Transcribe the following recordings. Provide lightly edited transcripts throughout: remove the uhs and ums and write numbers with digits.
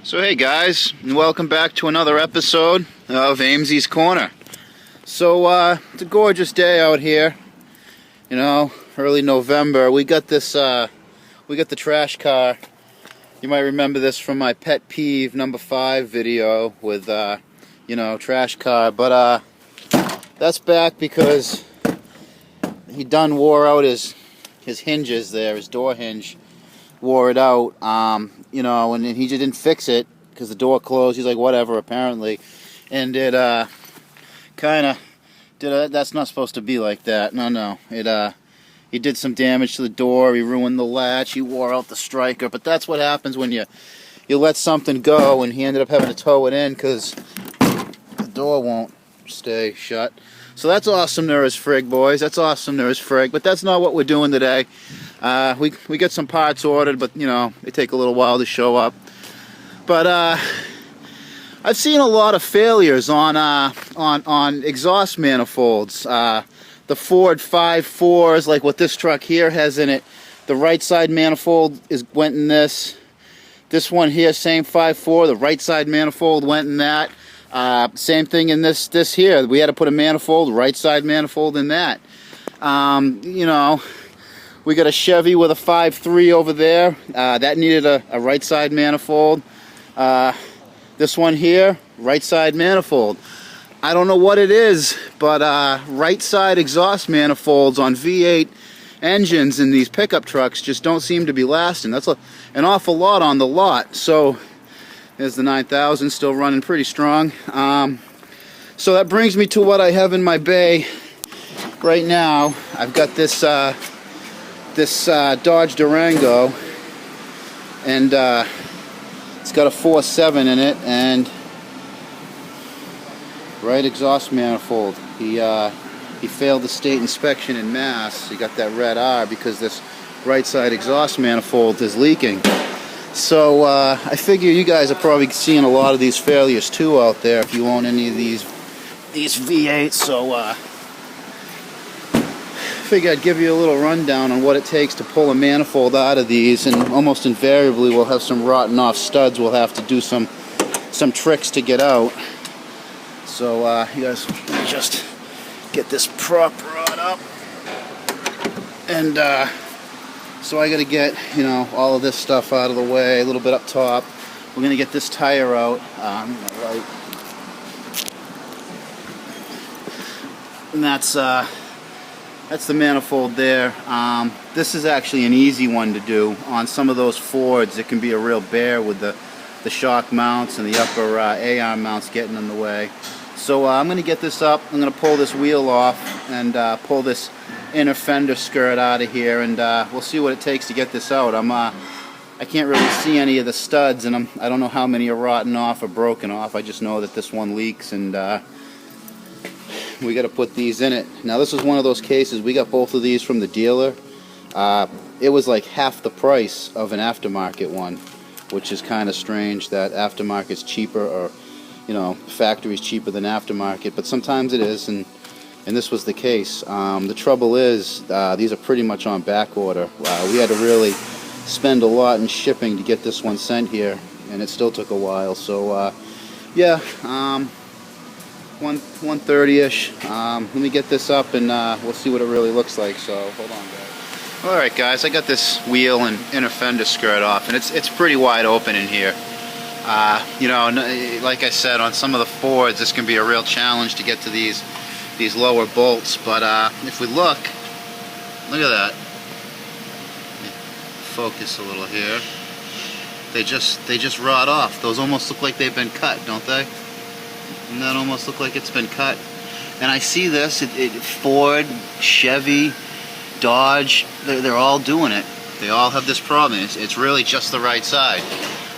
So hey guys, and welcome back to another episode of Amesy's Corner. So it's a gorgeous day out here. You know, early November. We got this we got the trash car. You might remember this from my pet peeve number 5 video with you know, trash car, but that's back because he done wore out his hinges there, his door hinge wore it out, you know, and he just didn't fix it because the door closed. He's like, whatever, apparently, and it kind of did. That's not supposed to be like that. No, it he did some damage to the door. He ruined the latch. He wore out the striker. But that's what happens when you let something go, and he ended up having to tow it in because the door won't stay shut. So that's awesome there is frig, boys. That's awesome there is frig. But that's not what we're doing today. We get some parts ordered, but you know, they take a little while to show up. But I've seen a lot of failures on exhaust manifolds. The Ford 5.4s, like what this truck here has in it, the right side manifold went in this. This one here, same 5.4, the right side manifold went in that. Same thing in this here. We had to put a manifold, right side manifold in that. You know, we got a Chevy with a 5.3 over there. That needed a right side manifold. This one here, right side manifold. I don't know what it is, but right side exhaust manifolds on V8 engines in these pickup trucks just don't seem to be lasting. That's an awful lot on the lot. So there's the 9000 still running pretty strong. So that brings me to what I have in my bay right now. I've got this Dodge Durango, and it's got a 4.7 in it, and right exhaust manifold. He failed the state inspection in Mass. He got that red R because this right side exhaust manifold is leaking. So I figure you guys are probably seeing a lot of these failures too out there if you own any of these V8s. So figure I'd give you a little rundown on what it takes to pull a manifold out of these, and almost invariably we'll have some rotten off studs. We'll have to do some tricks to get out. So you guys, let me just get this prop rod up, and so I got to get, you know, all of this stuff out of the way, a little bit up top. We're gonna get this tire out, right, and that's the manifold there. This is actually an easy one to do. On some of those Fords, it can be a real bear with the shock mounts and the upper A-arm mounts getting in the way. So I'm going to get this up. I'm going to pull this wheel off and pull this inner fender skirt out of here, and we'll see what it takes to get this out. I can't really see any of the studs, and I don't know how many are rotten off or broken off. I just know that this one leaks, and we got to put these in it. Now this is one of those cases. We got both of these from the dealer. It was like half the price of an aftermarket one, which is kind of strange that aftermarket's cheaper, or you know, factory's cheaper than aftermarket, but sometimes it is, and this was the case. The trouble is, these are pretty much on back order. We had to really spend a lot in shipping to get this one sent here, and it still took a while. So yeah, 1:30ish. Let me get this up, and we'll see what it really looks like. So hold on, guys. All right, guys, I got this wheel and inner fender skirt off, and it's pretty wide open in here. You know, like I said, on some of the Fords, this can be a real challenge to get to these lower bolts. But if we look at that. Focus a little here. They just rot off. Those almost look like they've been cut, don't they? Doesn't that almost look like it's been cut? And I see this. Ford, Chevy, Dodge. They're all doing it. They all have this problem. It's really just the right side.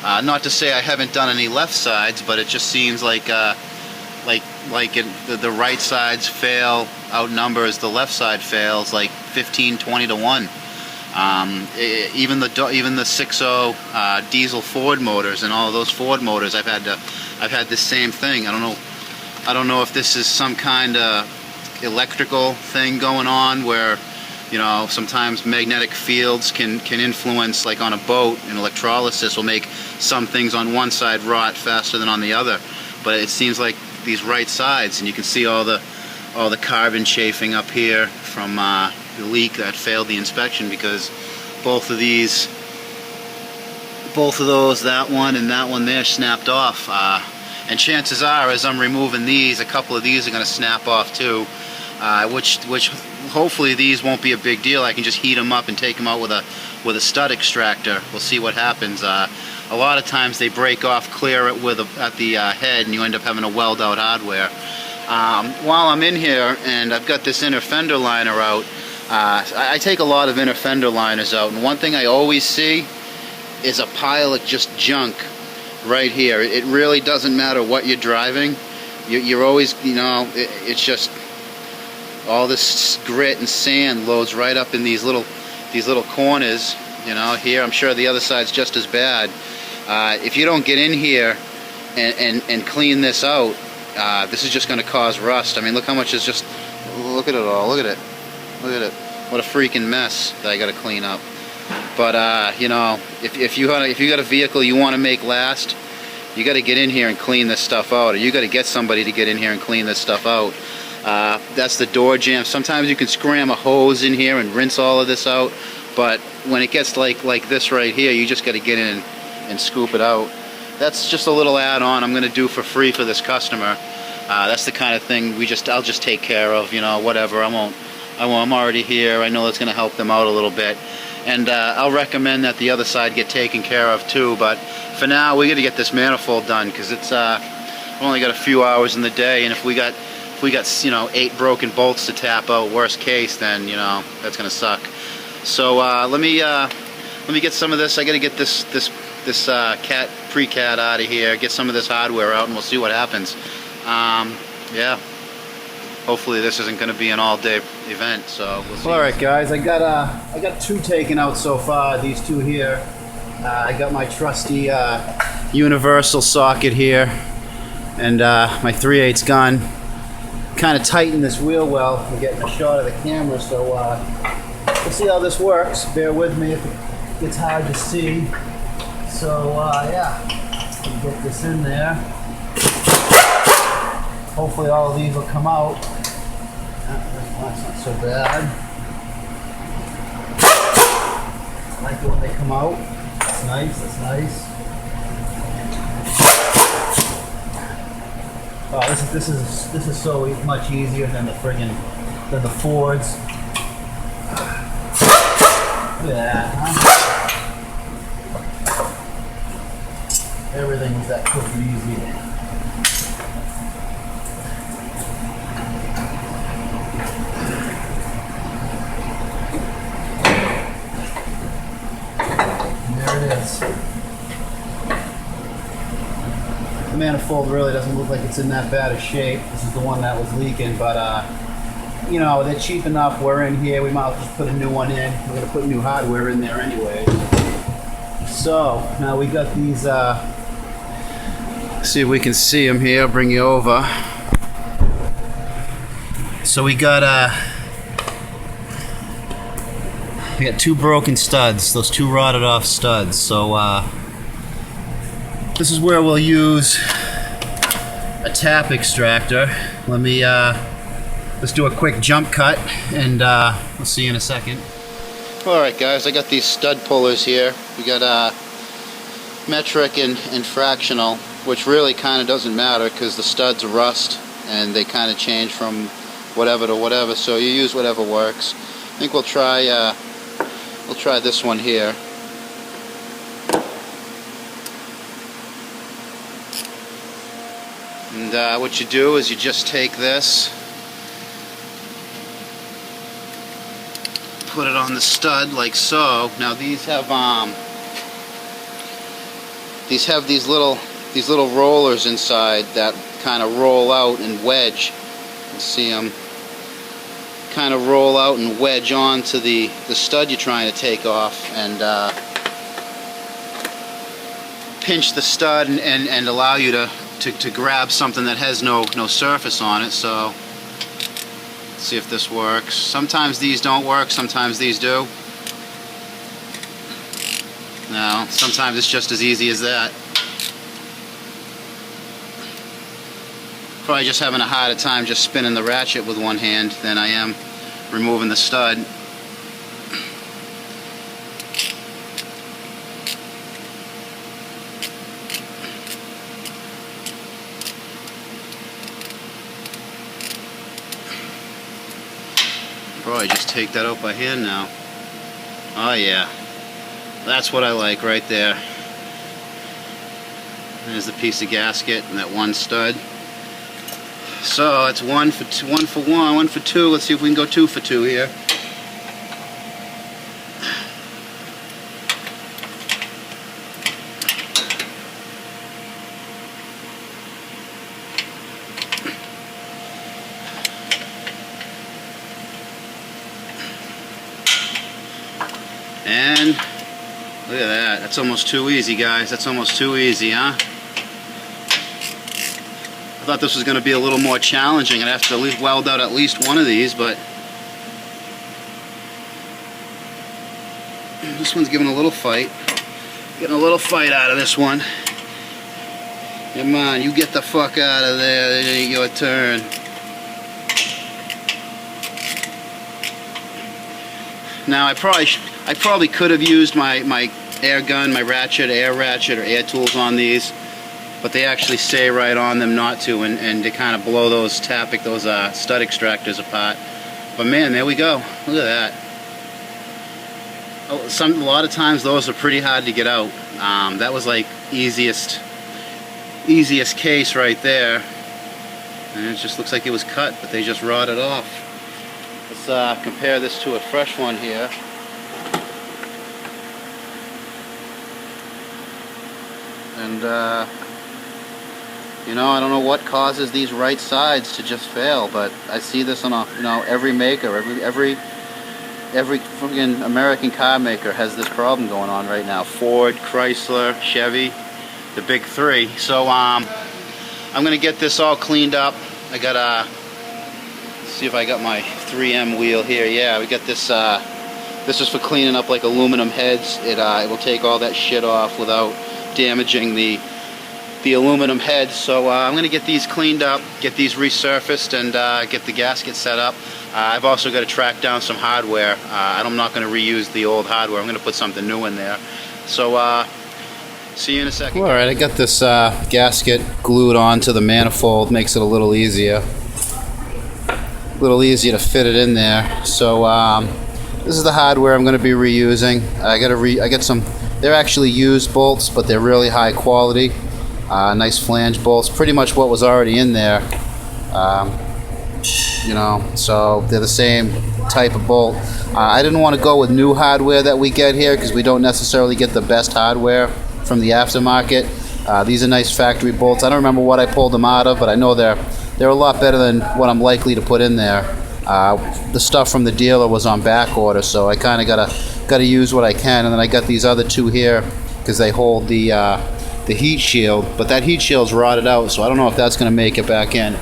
Not to say I haven't done any left sides, but it just seems like the right sides fail outnumbers the left side fails like 15-20 to 1. Even the 6.0 diesel Ford motors, and all of those Ford motors, I've had the same thing. I don't know if this is some kind of electrical thing going on where You know, sometimes magnetic fields can influence, like on a boat, and electrolysis will make some things on one side rot faster than on the other. But it seems like these right sides, and you can see all the carbon chafing up here from the leak that failed the inspection, because both of those, that one and that one there, snapped off. And chances are, as I'm removing these, a couple of these are going to snap off too, which hopefully these won't be a big deal. I can just heat them up and take them out with a stud extractor. We'll see what happens. A lot of times they break off clear at the head, and you end up having to weld out hardware. While I'm in here and I've got this inner fender liner out, I take a lot of inner fender liners out, and one thing I always see is a pile of just junk right here. It really doesn't matter what you're driving. You're always, you know, it's just all this grit and sand loads right up in these little corners. You know, here I'm sure the other side's just as bad. If you don't get in here and clean this out, this is just going to cause rust. I mean, look how much is just. Look at it all. Look at it. Look at it. What a freaking mess that I got to clean up. But you know, if you got a vehicle you want to make last, you got to get in here and clean this stuff out, or you got to get somebody to get in here and clean this stuff out. That's the door jamb. Sometimes you can scram a hose in here and rinse all of this out, but when it gets like this right here, you just got to get in and scoop it out. That's just a little add-on I'm going to do for free for this customer. That's the kind of thing I'll just take care of. You know, whatever. I'm already here. I know that's going to help them out a little bit. And I'll recommend that the other side get taken care of too. But for now, we got to get this manifold done, because it's we've only got a few hours in the day, and if we got you know 8 broken bolts to tap out, worst case, then you know that's gonna suck. So let me get some of this. I got to get this pre-cat out of here. Get some of this hardware out, and we'll see what happens. Yeah. Hopefully this isn't going to be an all-day event, so we'll see. All right, guys, I got 2 taken out so far. These 2 here. I got my trusty universal socket here, and my 3/8 gun. Kind of tighten this wheel well. I'm getting a shot of the camera, so we'll see how this works. Bear with me if it gets hard to see. So yeah, get this in there. Hopefully all of these will come out. That's not so bad. I like it when they come out. That's nice, that's nice. Oh, this is so much easier than the Fords. Look at that, huh? Everything's that quick and easy. The manifold really doesn't look like it's in that bad a shape. This is the one that was leaking, but you know, they're cheap enough. We're in here, we might as well just put a new one in. We're gonna put new hardware in there anyway. So now we got these, see if we can see them here. I'll bring you over. So we got 2 broken studs, those 2 rotted off studs. So this is where we'll use a tap extractor. Let me let's do a quick jump cut, and we'll see you in a second. Alright guys, I got these stud pullers here. We got metric and fractional, which really kind of doesn't matter because the studs rust and they kind of change from whatever to whatever, so you use whatever works. I think we'll try this one here. And what you do is you just take this, put it on the stud like so. Now these have these little rollers inside that kind of roll out and wedge. You can see them kind of roll out and wedge onto the stud you're trying to take off, and pinch the stud and allow you to grab something that has no surface on it. So See if this works. Sometimes these don't work, sometimes these do. No, sometimes it's just as easy as that. Probably just having a harder time just spinning the ratchet with one hand than I am removing the stud. Probably just take that out by hand now. Oh yeah, that's what I like right there. There's the piece of gasket and that one stud. So it's one for two. Let's see if we can go 2 for 2 here. And look at that. That's almost too easy, guys. That's almost too easy, huh? I thought this was going to be a little more challenging. I'd have to at least weld out at least one of these, but this one's giving a little fight. Getting a little fight out of this one. Come on, you get the fuck out of there. It ain't your turn. Now I probably could have used my air gun, my air ratchet or air tools on these, but they actually say right on them not to, and they kind of blow those stud extractors apart. But man, there we go. Look at that. Oh, a lot of times those are pretty hard to get out. That was like easiest case right there, and it just looks like it was cut, but they just rotted off. Let's compare this to a fresh one here. And you know, I don't know what causes these right sides to just fail, but I see this on every maker, every freaking American car maker has this problem going on right now. Ford, Chrysler, Chevy, the big three. So I'm gonna get this all cleaned up. I gotta see if I got my 3M wheel here. Yeah, we got this. This is for cleaning up like aluminum heads. It will take all that shit off without damaging the aluminum heads. So I'm going to get these cleaned up, get these resurfaced, and get the gasket set up. I've also got to track down some hardware. I'm not going to reuse the old hardware. I'm going to put something new in there. So see you in a second. Alright, I got this gasket glued onto the manifold. Makes it a little easier. A little easier to fit it in there. So this is the hardware I'm going to be reusing. I got some. They're actually used bolts, but they're really high quality. Nice flange bolts, pretty much what was already in there. You know, so they're the same type of bolt. I didn't want to go with new hardware that we get here because we don't necessarily get the best hardware from the aftermarket. These are nice factory bolts. I don't remember what I pulled them out of, but I know they're a lot better than what I'm likely to put in there. The stuff from the dealer was on back order, so I kind of gotta use what I can. And then I got these other two here because they hold the heat shield, but that heat shield's rotted out, so I don't know if that's gonna make it back in.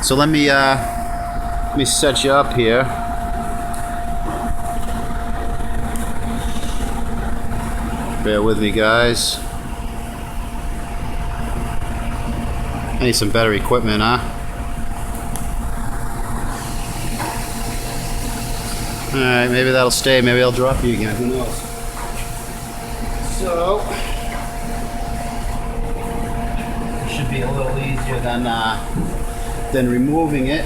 So let me set you up here. Bear with me, guys. I need some better equipment, huh? Alright, maybe that'll stay, maybe I'll drop you again, who knows. So should be a little easier than removing it.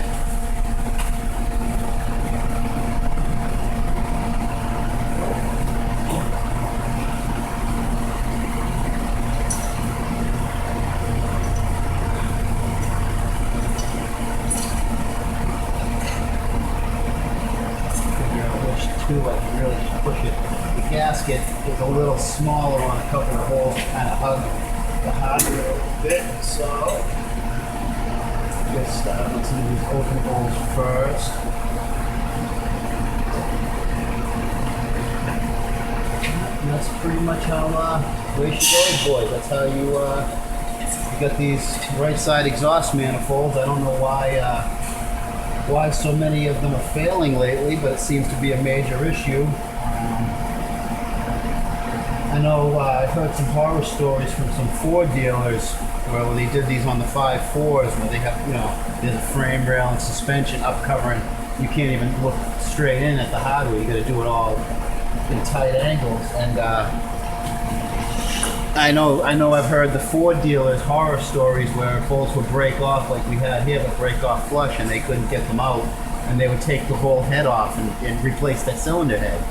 I can really push it. The gasket is a little smaller on a couple of holes to kind of hug the hardware a little bit. So let's start with some of these open holes first. And that's pretty much how way she goes, boys. That's how you got these right side exhaust manifolds. I don't know why why so many of them are failing lately, but it seems to be a major issue. I know I've heard some horror stories from some Ford dealers where they did these on the 5.4s where they have, there's a frame rail and suspension up covering. You can't even look straight in at the hardware. You got to do it all in tight angles. And I know I've heard the Ford dealers horror stories where bolts would break off like we had here, but break off flush, and they couldn't get them out, and they would take the whole head off and replace that cylinder head.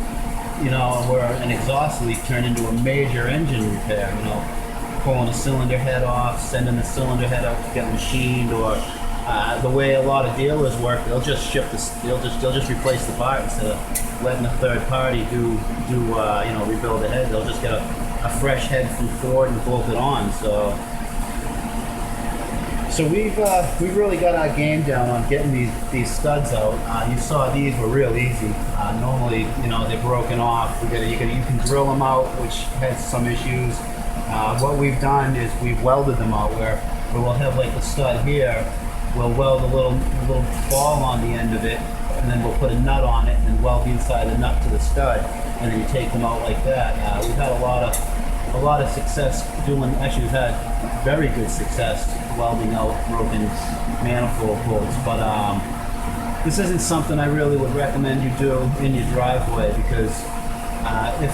Where an exhaust leak turned into a major engine repair. Pulling a cylinder head off, sending the cylinder head out to get machined, or the way a lot of dealers work, they'll just ship this. They'll just replace the part instead of letting a third party rebuild the head. They'll just get a fresh head from Ford and bolt it on. So we've really got our game down on getting these studs out. You saw these were real easy. Normally, they're broken off. You can drill them out, which has some issues. What we've done is we've welded them out where we'll have like the stud here. We'll weld a little ball on the end of it, and then we'll put a nut on it and weld the inside of the nut to the stud, and then you take them out like that. We've had a lot of success doing. Actually, we've had very good success welding out broken manifold bolts, but this isn't something I really would recommend you do in your driveway, because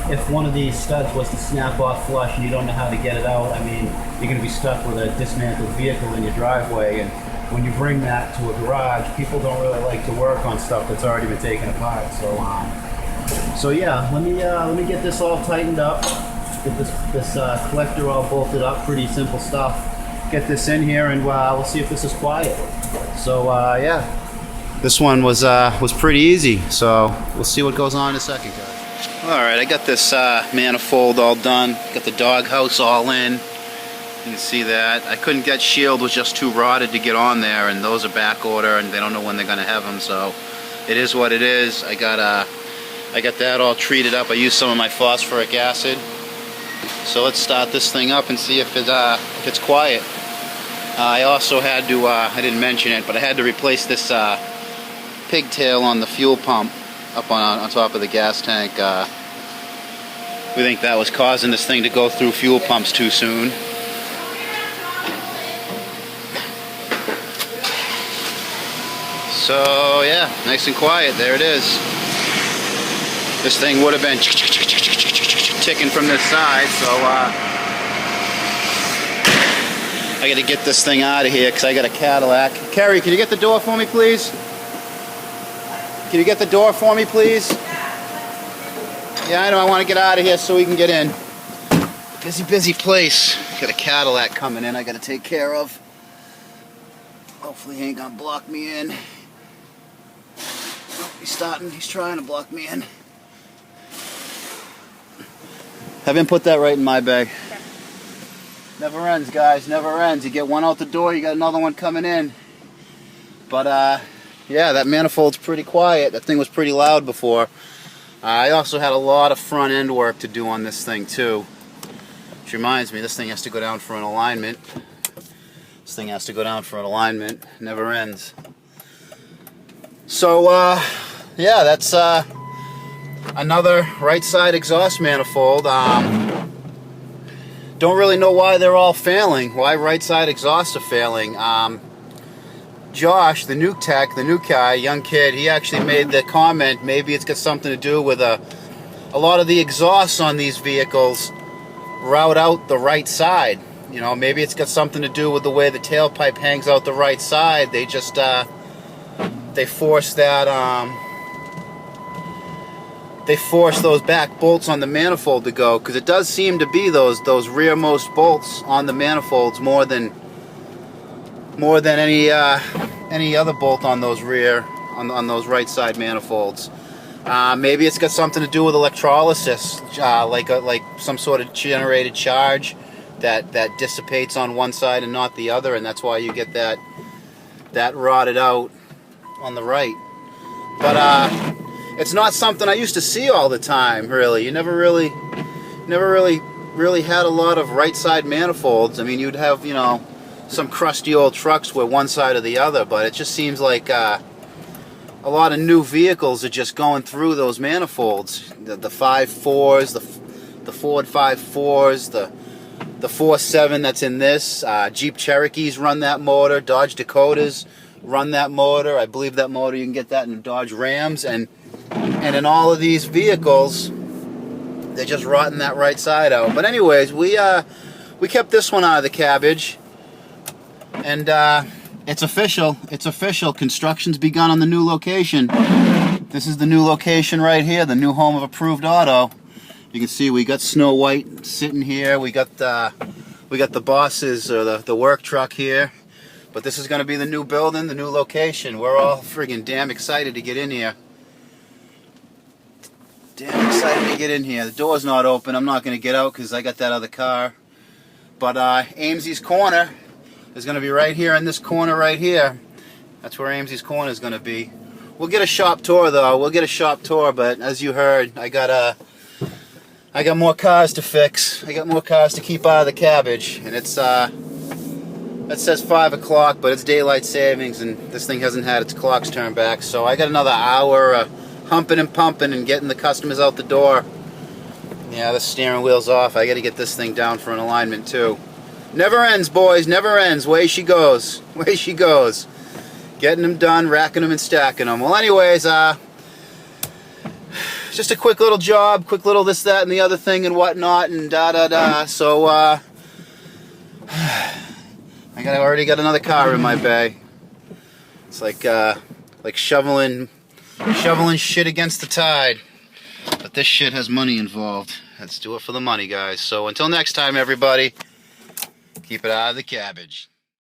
if one of these studs was to snap off flush and you don't know how to get it out, I mean, you're going to be stuck with a dismantled vehicle in your driveway. And when you bring that to a garage, people don't really like to work on stuff that's already been taken apart. So yeah, let me get this all tightened up. Get this collector all bolted up. Pretty simple stuff. Get this in here, and we'll see if this is quiet. So yeah, this one was pretty easy. So we'll see what goes on in a second, guys. All right, I got this manifold all done. Got the doghouse all in. You can see that. I couldn't get shield, was just too rotted to get on there, and those are back order, and they don't know when they're going to have them. So it is what it is. I got that all treated up. I used some of my phosphoric acid. So let's start this thing up and see if it's quiet. I also had to, I didn't mention it, but I had to replace this pigtail on the fuel pump up on top of the gas tank. We think that was causing this thing to go through fuel pumps too soon. So yeah, nice and quiet. There it is. This thing would have been ticking from this side, so I got to get this thing out of here because I got a Cadillac. Carrie, can you get the door for me, please? Can you get the door for me, please? Yeah, I know. I want to get out of here so we can get in. Busy place. Got a Cadillac coming in I got to take care of. Hopefully he ain't gonna block me in. Oh, he's trying to block me in. Have him put that right in my bag. Okay. Never ends, guys, never ends. You get one out the door, you got another one coming in. But yeah, that manifold's pretty quiet. That thing was pretty loud before. I also had a lot of front end work to do on this thing too. Which reminds me, this thing has to go down for an alignment. Never ends. So yeah, that's another right side exhaust manifold. Don't really know why they're all failing. Why right side exhausts are failing. Josh, the new tech, the new guy, young kid, he actually made the comment, maybe it's got something to do with a lot of the exhausts on these vehicles route out the right side. You know, maybe it's got something to do with the way the tailpipe hangs out the right side. They just they force that they force those back bolts on the manifold to go, because it does seem to be those rearmost bolts on the manifolds more than any other bolt on those on those right side manifolds. Maybe it's got something to do with electrolysis, like some sort of generated charge that dissipates on one side and not the other, and that's why you get that rotted out on the right. But it's not something I used to see all the time, really. You never really had a lot of right side manifolds. I mean, you'd have, you know, some crusty old trucks where one side or the other, but it just seems like a lot of new vehicles are just going through those manifolds. The 5.4s, the Ford 5.4s, the 4.7 that's in this. Jeep Cherokees run that motor. Dodge Dakotas run that motor. I believe that motor, you can get that in Dodge Rams. And in all of these vehicles, they're just rotting that right side out. But anyways, we kept this one out of the cabbage. And it's official. It's official. Construction's begun on the new location. This is the new location right here, the new home of Approved Auto. You can see we got Snow White sitting here. We got the bosses, or the work truck here. But this is going to be the new building, the new location. We're all friggin' damn excited to get in here. Damn excited to get in here. The door's not open. I'm not going to get out because I got that other car. But Amesey's Corner is going to be right here in this corner right here. That's where Amesey's Corner is going to be. We'll get a shop tour though. We'll get a shop tour, but as you heard, I got more cars to fix. I got more cars to keep out of the cabbage, and it's that says 5 o'clock, but it's daylight savings, and this thing hasn't had its clocks turned back. So I got another hour humping and pumping and getting the customers out the door. Yeah, the steering wheel's off. I got to get this thing down for an alignment too. Never ends, boys. Never ends. Way she goes. Way she goes. Getting them done, racking them and stacking them. Well, anyways, just a quick little job, quick little this, that, and the other thing and whatnot, and da-da-da. So, I already got another car in my bay. It's like shoveling shit against the tide. But this shit has money involved. Let's do it for the money, guys. So until next time, everybody, keep it out of the cabbage.